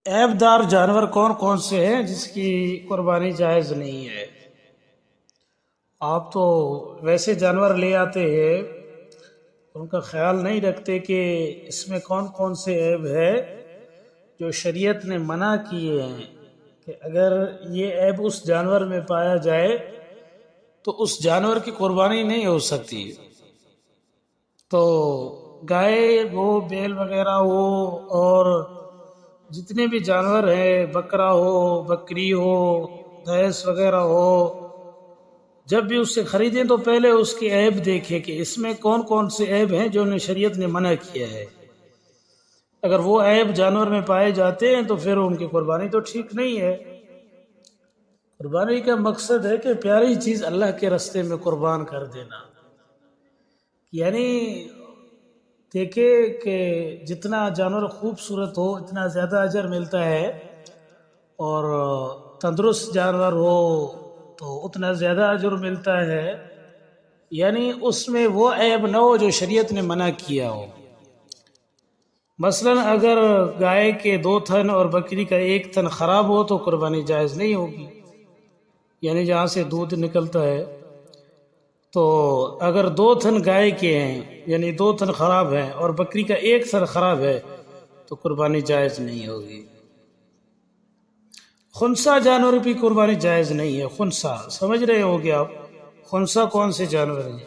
عیب دار جانور کون کون سے ہیں جس کی قربانی جائز نہیں ہے؟ آپ تو ویسے جانور لے آتے ہیں، ان کا خیال نہیں رکھتے کہ اس میں کون کون سے عیب ہے جو شریعت نے منع کیے ہیں کہ اگر یہ عیب اس جانور میں پایا جائے تو اس جانور کی قربانی نہیں ہو سکتی۔ تو گائے ہو، بیل وغیرہ ہو، اور جتنے بھی جانور ہیں، بکرا ہو، بکری ہو، بھینس وغیرہ ہو، جب بھی اس سے خریدیں تو پہلے اس کی عیب دیکھیں کہ اس میں کون کون سے عیب ہیں جو شریعت نے منع کیا ہے۔ اگر وہ عیب جانور میں پائے جاتے ہیں تو پھر ان کی قربانی تو ٹھیک نہیں ہے۔ قربانی کا مقصد ہے کہ پیاری چیز اللہ کے راستے میں قربان کر دینا، یعنی دیکھے کہ جتنا جانور خوبصورت ہو اتنا زیادہ اجر ملتا ہے، اور تندرست جانور ہو تو اتنا زیادہ اجر ملتا ہے، یعنی اس میں وہ عیب نہ ہو جو شریعت نے منع کیا ہو۔ مثلا اگر گائے کے 2 تھن اور بکری کا 1 تھن خراب ہو تو قربانی جائز نہیں ہوگی، یعنی جہاں سے دودھ نکلتا ہے۔ تو اگر 2 تھن گائے کے ہیں یعنی 2 تھن خراب ہیں اور بکری کا 1 تھن خراب ہے تو قربانی جائز نہیں ہوگی۔ خنثی جانور بھی قربانی جائز نہیں ہے۔ خنثی سمجھ رہے ہو گے آپ؟ خنثی کون سے جانور ہیں؟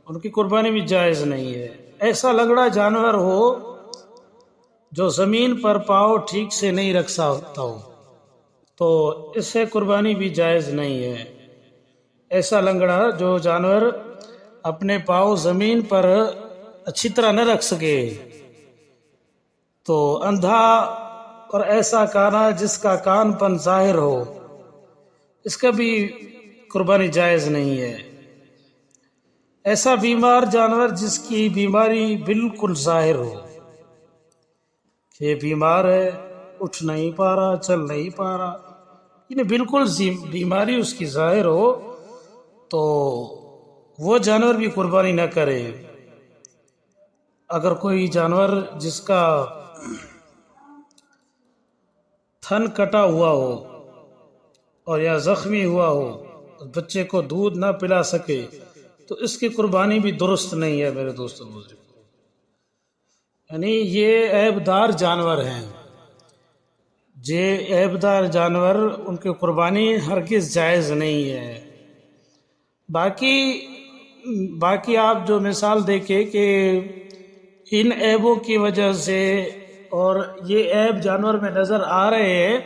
ان کی قربانی بھی جائز نہیں ہے۔ ایسا لنگڑا جانور ہو جو زمین پر پاؤں ٹھیک سے نہیں رکھ سکتا ہو تو اس سے قربانی بھی جائز نہیں ہے۔ ایسا لنگڑا جو جانور اپنے پاؤں زمین پر اچھی طرح نہ رکھ سکے، تو اندھا اور ایسا کانا جس کا کان پن ظاہر ہو، اس کا بھی قربانی جائز نہیں ہے۔ ایسا بیمار جانور جس کی بیماری بالکل ظاہر ہو کہ یہ بیمار ہے، اٹھ نہیں پا رہا، چل نہیں پا رہا، یعنی بالکل بیماری اس کی ظاہر ہو، تو وہ جانور بھی قربانی نہ کرے۔ اگر کوئی جانور جس کا تھن کٹا ہوا ہو اور یا زخمی ہوا ہو، بچے کو دودھ نہ پلا سکے، تو اس کی قربانی بھی درست نہیں ہے میرے دوستو بزرگو۔ یعنی یہ عیب دار جانور ہیں، یہ عیب دار جانور ان کی قربانی ہرگز جائز نہیں ہے۔ باقی آپ جو مثال دیکھیں کہ ان عیبوں کی وجہ سے اور یہ عیب جانور میں نظر آ رہے ہیں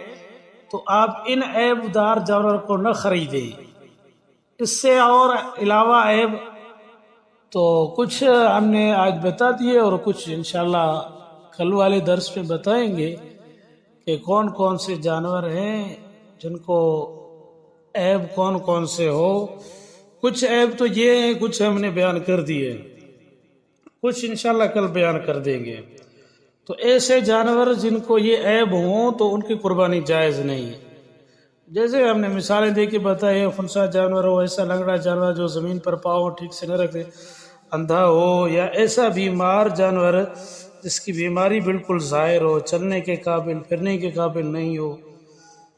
تو آپ ان عیب دار جانور کو نہ خریدیں۔ اس سے اور علاوہ عیب تو کچھ ہم نے آج بتا دیے، اور کچھ انشاءاللہ کل والے درس میں بتائیں گے کہ کون کون سے جانور ہیں جن کو عیب کون کون سے ہو۔ کچھ عیب تو یہ ہیں، کچھ ہم نے بیان کر دیے، کچھ انشاءاللہ کل بیان کر دیں گے۔ تو ایسے جانور جن کو یہ عیب ہوں تو ان کی قربانی جائز نہیں ہے۔ جیسے ہم نے مثالیں دے کے بتائے، خنثی جانور ہو، ایسا لنگڑا جانور جو زمین پر پاؤں ٹھیک سے نہ رکھے، اندھا ہو، یا ایسا بیمار جانور جس کی بیماری بالکل ظاہر ہو، چلنے کے قابل، پھرنے کے قابل نہیں ہو،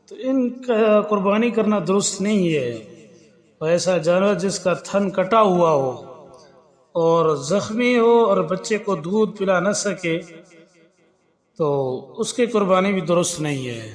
تو ان کا قربانی کرنا درست نہیں ہے۔ اور ایسا جانور جس کا تھن کٹا ہوا ہو اور زخمی ہو اور بچے کو دودھ پلا نہ سکے تو اس کی قربانی بھی درست نہیں ہے۔